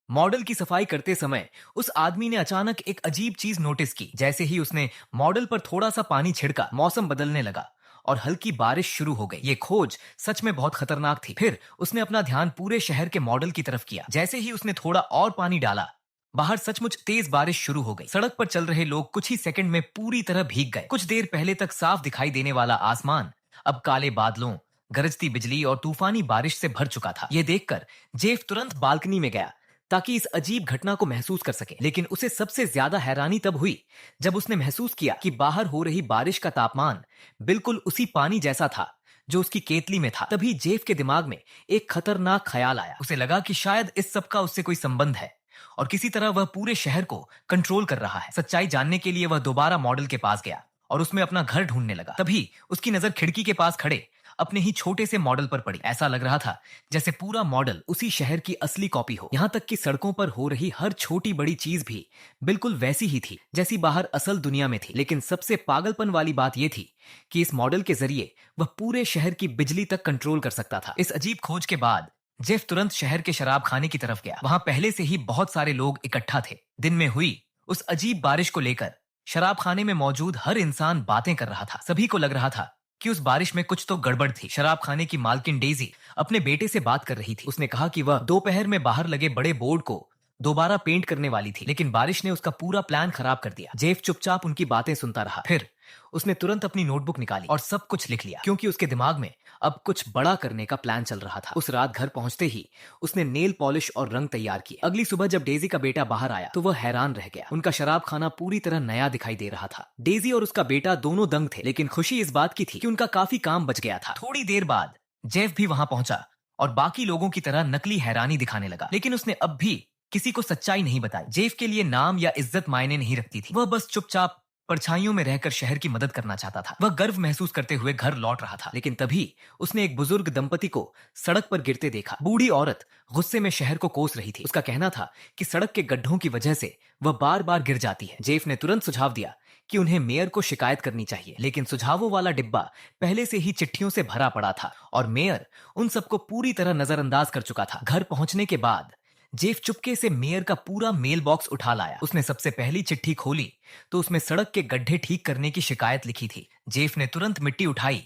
Model की सफाई करते समय उस आदमी ने अचानक एक अजीब चीज नोटिस की। जैसे ही उसने मॉडल पर थोड़ा सा पानी छिड़का, मौसम बदलने लगा और हल्की बारिश शुरू हो गई। ये खोज सच में बहुत खतरनाक थी। फिर उसने अपना ध्यान पूरे शहर के मॉडल की तरफ किया। जैसे ही उसने थोड़ा और पानी डाला, बाहर सचमुच तेज बारिश शुरू हो गई। सड़क पर चल रहे लोग कुछ ही सेकंड में पूरी तरह भीग गए। कुछ देर पहले तक साफ दिखाई देने वाला आसमान अब काले बादलों, गरजती बिजली और तूफानी बारिश से भर चुका था। यह देखकर जेफ तुरंत बालकनी में गया ताकि इस अजीब घटना को महसूस कर सके। लेकिन उसे सबसे ज्यादा हैरानी तब हुई जब उसने महसूस किया कि बाहर हो रही बारिश का तापमान बिल्कुल उसी पानी जैसा था जो उसकी केतली में था। तभी जेफ के दिमाग में एक खतरनाक ख्याल आया। उसे लगा कि शायद इस सब का उससे कोई संबंध है और किसी तरह वह पूरे शहर को कंट्रोल कर रहा है। सच्चाई जानने के लिए वह दोबारा मॉडल के पास गया और उसमें अपना घर ढूंढने लगा। तभी उसकी नजर खिड़की के पास खड़े अपने ही छोटे से मॉडल पर पड़ी। ऐसा लग रहा था जैसे पूरा मॉडल उसी शहर की असली कॉपी हो। यहाँ तक कि सड़कों पर हो रही हर छोटी बड़ी चीज भी बिल्कुल वैसी ही थी जैसी बाहर असल दुनिया में थी। लेकिन सबसे पागलपन वाली बात यह थी कि इस मॉडल के जरिए वह पूरे शहर की बिजली तक कंट्रोल कर सकता था। इस अजीब खोज के बाद जेफ तुरंत शहर के शराब खाने की तरफ गया। वहां पहले से ही बहुत सारे लोग इकट्ठा थे। दिन में हुई उस अजीब बारिश को लेकर शराब खाने में मौजूद हर इंसान बातें कर रहा था। सभी को लग रहा था कि उस बारिश में कुछ तो गड़बड़ थी। शराब खाने की मालकिन डेजी अपने बेटे से बात कर रही थी। उसने कहा कि वह दोपहर में बाहर लगे बड़े बोर्ड को दोबारा पेंट करने वाली थी, लेकिन बारिश ने उसका पूरा प्लान खराब कर दिया। जेफ चुपचाप उनकी बातें सुनता रहा। फिर उसने तुरंत अपनी नोटबुक निकाली और सब कुछ लिख लिया, क्योंकि उसके दिमाग में अब कुछ बड़ा करने का प्लान चल रहा था। उस रात घर पहुंचते ही उसने नेल पॉलिश और रंग तैयार किए। अगली सुबह जब डेजी का बेटा बाहर आया तो वह हैरान रह गया। उनका शराब खाना पूरी तरह नया दिखाई दे रहा था। डेजी और उसका बेटा दोनों दंग थे, लेकिन खुशी इस बात की थी कि उनका काफी काम बच गया था। थोड़ी देर बाद जेफ भी वहां पहुंचा और बाकी लोगों की तरह नकली हैरानी दिखाने लगा, लेकिन उसने अब भी किसी को सच्चाई नहीं बताई। जेफ के लिए नाम या इज्जत मायने नहीं रखती थी। वह बस चुपचाप परछाइयों में रहकर शहर की मदद करना चाहता था। वह गर्व महसूस करते हुए घर लौट रहा था, लेकिन तभी उसने एक बुजुर्ग दंपति को सड़क पर गिरते देखा। बूढ़ी औरत गुस्से में शहर को कोस रही थी। उसका कहना था कि सड़क के गड्ढों की वजह से वह बार बार गिर जाती है। जेफ ने तुरंत सुझाव दिया कि उन्हें मेयर को शिकायत करनी चाहिए, लेकिन सुझावों वाला डिब्बा पहले से ही चिट्ठियों से भरा पड़ा था और मेयर उन सबको पूरी तरह नजरअंदाज कर चुका था। घर पहुंचने के बाद जेफ चुपके से मेयर का पूरा मेल बॉक्स उठा लाया। उसने सबसे पहली चिट्ठी खोली तो उसमें सड़क के गड्ढे ठीक करने की शिकायत लिखी थी। जेफ ने तुरंत मिट्टी उठाई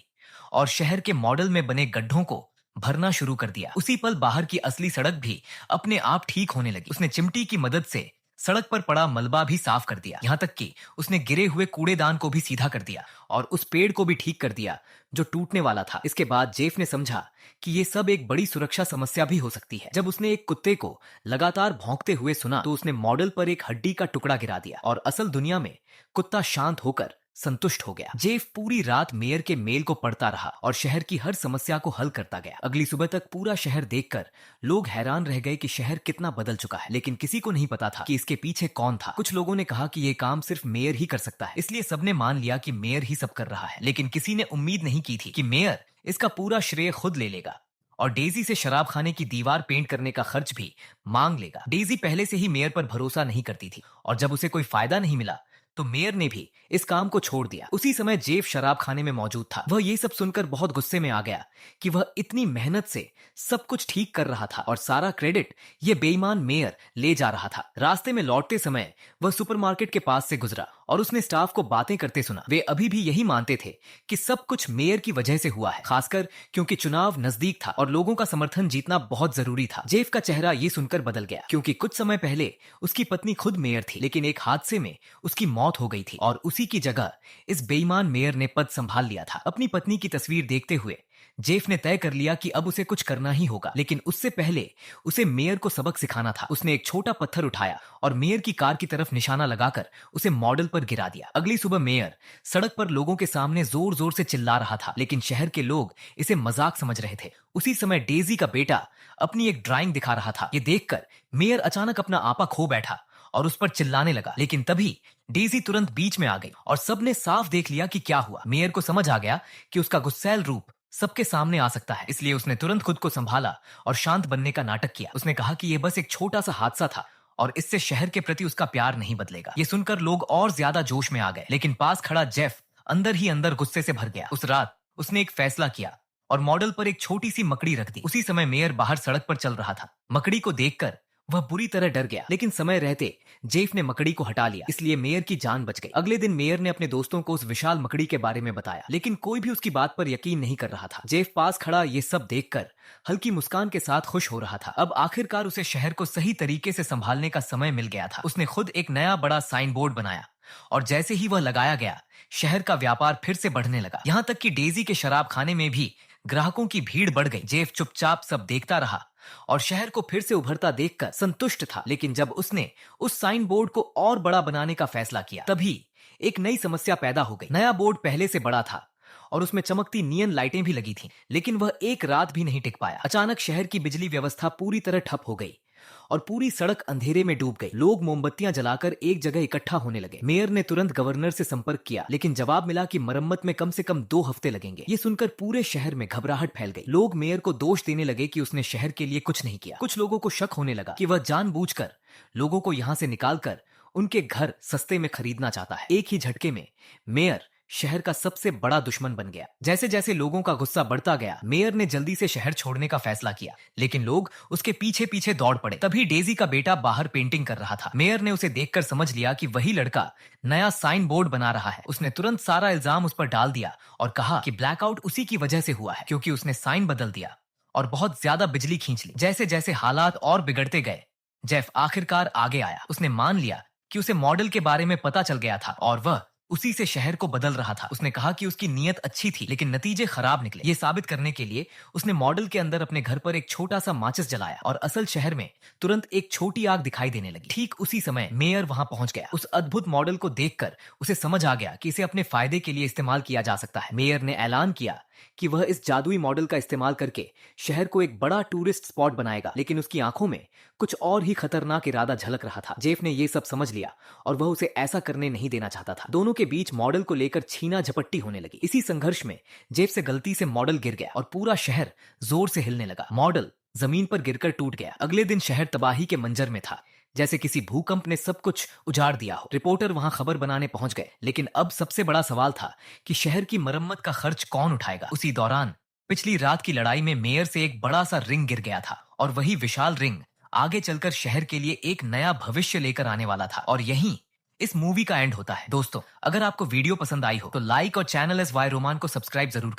और शहर के मॉडल में बने गड्ढों को भरना शुरू कर दिया। उसी पल बाहर की असली सड़क भी अपने आप ठीक होने लगी। उसने चिमटी की मदद से सड़क पर पड़ा मलबा भी साफ कर दिया। यहाँ तक कि उसने गिरे हुए कूड़ेदान को भी सीधा कर दिया और उस पेड़ को भी ठीक कर दिया जो टूटने वाला था। इसके बाद जेफ ने समझा कि ये सब एक बड़ी सुरक्षा समस्या भी हो सकती है। जब उसने एक कुत्ते को लगातार भौंकते हुए सुना तो उसने मॉडल पर एक हड्डी का टुकड़ा गिरा दिया और असल दुनिया में कुत्ता शांत होकर संतुष्ट हो गया। जेफ पूरी रात मेयर के मेल को पढ़ता रहा और शहर की हर समस्या को हल करता गया। अगली सुबह तक पूरा शहर देखकर लोग हैरान रह गए कि शहर कितना बदल चुका है, लेकिन किसी को नहीं पता था कि इसके पीछे कौन था। कुछ लोगों ने कहा कि ये काम सिर्फ मेयर ही कर सकता है, इसलिए सबने मान लिया कि मेयर ही सब कर रहा है। लेकिन किसी ने उम्मीद नहीं की थी कि मेयर इसका पूरा श्रेय खुद ले लेगा और डेजी से शराब खाने की दीवार पेंट करने का खर्च भी मांग लेगा। डेजी पहले से ही मेयर पर भरोसा नहीं करती थी और जब उसे कोई फायदा नहीं मिला तो मेयर ने भी इस काम को छोड़ दिया। उसी समय जेफ शराब खाने में मौजूद था। वह ये सब सुनकर बहुत गुस्से में आ गया कि वह इतनी मेहनत से सब कुछ ठीक कर रहा था और सारा क्रेडिट ये बेईमान मेयर ले जा रहा था। रास्ते में लौटते समय वह सुपरमार्केट के पास से गुजरा और उसने स्टाफ को बातें करते सुना। वे अभी भी यही मानते थे कि सब कुछ मेयर की वजह से हुआ है, खासकर क्योंकि चुनाव नजदीक था और लोगों का समर्थन जीतना बहुत जरूरी था। जेफ का चेहरा ये सुनकर बदल गया, क्योंकि कुछ समय पहले उसकी पत्नी खुद मेयर थी, लेकिन एक हादसे में उसकी मौत हो गई थी और उसी की जगह इस बेईमान मेयर ने पद संभाल लिया था। अपनी पत्नी की तस्वीर देखते हुए जेफ ने तय कर लिया कि अब उसे कुछ करना ही होगा, लेकिन उससे पहले उसे मेयर को सबक सिखाना था। उसने एक छोटा पत्थर उठाया और मेयर की कार की तरफ निशाना लगाकर उसे मॉडल पर गिरा दिया। अगली सुबह मेयर सड़क पर लोगों के सामने जोर जोर से चिल्ला रहा था, लेकिन शहर के लोग इसे मजाक समझ रहे थे। उसी समय डेजी का बेटा अपनी एक ड्राइंग दिखा रहा था। ये देखकर मेयर अचानक अपना आपा खो बैठा और उस पर चिल्लाने लगा, लेकिन तभी डेजी तुरंत बीच में आ गई और सबने साफ देख लिया कि क्या हुआ। मेयर को समझ आ गया कि उसका गुस्सैल रूप सबके सामने आ सकता है, इसलिए उसने तुरंत खुद को संभाला और शांत बनने का नाटक किया। उसने कहा कि यह बस एक छोटा सा हादसा था और इससे शहर के प्रति उसका प्यार नहीं बदलेगा। ये सुनकर लोग और ज्यादा जोश में आ गए, लेकिन पास खड़ा जेफ अंदर ही अंदर गुस्से से भर गया। उस रात उसने एक फैसला किया और मॉडल पर एक छोटी सी मकड़ी रख दी। उसी समय मेयर बाहर सड़क पर चल रहा था। मकड़ी को देखकर वह बुरी तरह डर गया, लेकिन समय रहते जेफ ने मकड़ी को हटा लिया, इसलिए मेयर की जान बच गई। अगले दिन मेयर ने अपने दोस्तों को उस विशाल मकड़ी के बारे में बताया, लेकिन कोई भी उसकी बात पर यकीन नहीं कर रहा था। जेफ पास खड़ा ये सब देखकर हल्की मुस्कान के साथ खुश हो रहा था। अब आखिरकार उसे शहर को सही तरीके से संभालने का समय मिल गया था। उसने खुद एक नया बड़ा साइन बोर्ड बनाया और जैसे ही वह लगाया गया, शहर का व्यापार फिर से बढ़ने लगा। यहाँ तक कि डेजी के शराब खाने में भी ग्राहकों की भीड़ बढ़ गई। जेफ चुपचाप सब देखता रहा और शहर को फिर से उभरता देखकर संतुष्ट था। लेकिन जब उसने उस साइन बोर्ड को और बड़ा बनाने का फैसला किया, तभी एक नई समस्या पैदा हो गई। नया बोर्ड पहले से बड़ा था और उसमें चमकती नियन लाइटें भी लगी थीं, लेकिन वह एक रात भी नहीं टिक पाया। अचानक शहर की बिजली व्यवस्था पूरी तरह ठप हो गई और पूरी सड़क अंधेरे में डूब गई। लोग मोमबत्तियां जलाकर एक जगह इकट्ठा होने लगे। मेयर ने तुरंत गवर्नर से संपर्क किया, लेकिन जवाब मिला कि मरम्मत में कम से कम 2 हफ्ते लगेंगे। ये सुनकर पूरे शहर में घबराहट फैल गई। लोग मेयर को दोष देने लगे कि उसने शहर के लिए कुछ नहीं किया। कुछ लोगों को शक होने लगा कि वह जानबूझकर लोगों को यहाँ से निकालकर उनके घर सस्ते में खरीदना चाहता है। एक ही झटके में मेयर शहर का सबसे बड़ा दुश्मन बन गया। जैसे जैसे लोगों का गुस्सा बढ़ता गया, मेयर ने जल्दी से शहर छोड़ने का फैसला किया, लेकिन लोग उसके पीछे पीछे दौड़ पड़े। तभी डेजी का बेटा बाहर पेंटिंग कर रहा था। मेयर ने उसे देखकर समझ लिया कि वही लड़का नया साइन बोर्ड बना रहा है। उसने तुरंत सारा इल्जाम उस पर डाल दिया और कहा कि ब्लैकआउट उसी की वजह से हुआ है, क्योंकि उसने साइन बदल दिया और बहुत ज्यादा बिजली खींच ली। जैसे जैसे हालात और बिगड़ते गए, जेफ आखिरकार आगे आया। उसने मान लिया कि उसे मॉडल के बारे में पता चल गया था और वह उसी से शहर को बदल रहा था। उसने कहा कि उसकी नीयत अच्छी थी, लेकिन नतीजे खराब निकले। ये साबित करने के लिए उसने मॉडल के अंदर अपने घर पर एक छोटा सा माचिस जलाया और असल शहर में तुरंत एक छोटी आग दिखाई देने लगी। ठीक उसी समय मेयर वहां पहुंच गया। उस अद्भुत मॉडल को देखकर उसे समझ आ गया कि इसे अपने फायदे के लिए इस्तेमाल किया जा सकता है। मेयर ने ऐलान किया कि वह इस जादुई मॉडल का इस्तेमाल करके शहर को एक बड़ा टूरिस्ट स्पॉट बनाएगा, लेकिन उसकी आंखों में कुछ और ही खतरनाक इरादा झलक रहा था। जेफ ने यह सब समझ लिया और वह उसे ऐसा करने नहीं देना चाहता था। दोनों के बीच मॉडल को लेकर छीना झपट्टी होने लगी। इसी संघर्ष में जेफ से गलती से मॉडल गिर गया और पूरा शहर जोर से हिलने लगा। मॉडल जमीन पर गिरकर टूट गया। अगले दिन शहर तबाही के मंजर में था, जैसे किसी भूकंप ने सब कुछ उजाड़ दिया हो। रिपोर्टर वहां खबर बनाने पहुंच गए, लेकिन अब सबसे बड़ा सवाल था कि शहर की मरम्मत का खर्च कौन उठाएगा। उसी दौरान पिछली रात की लड़ाई में मेयर से एक बड़ा सा रिंग गिर गया था और वही विशाल रिंग आगे चलकर शहर के लिए एक नया भविष्य लेकर आने वाला था। और यहीं इस मूवी का एंड होता है। दोस्तों, अगर आपको वीडियो पसंद आई हो तो लाइक और चैनल एस वाई रोमान को सब्सक्राइब जरूर करें।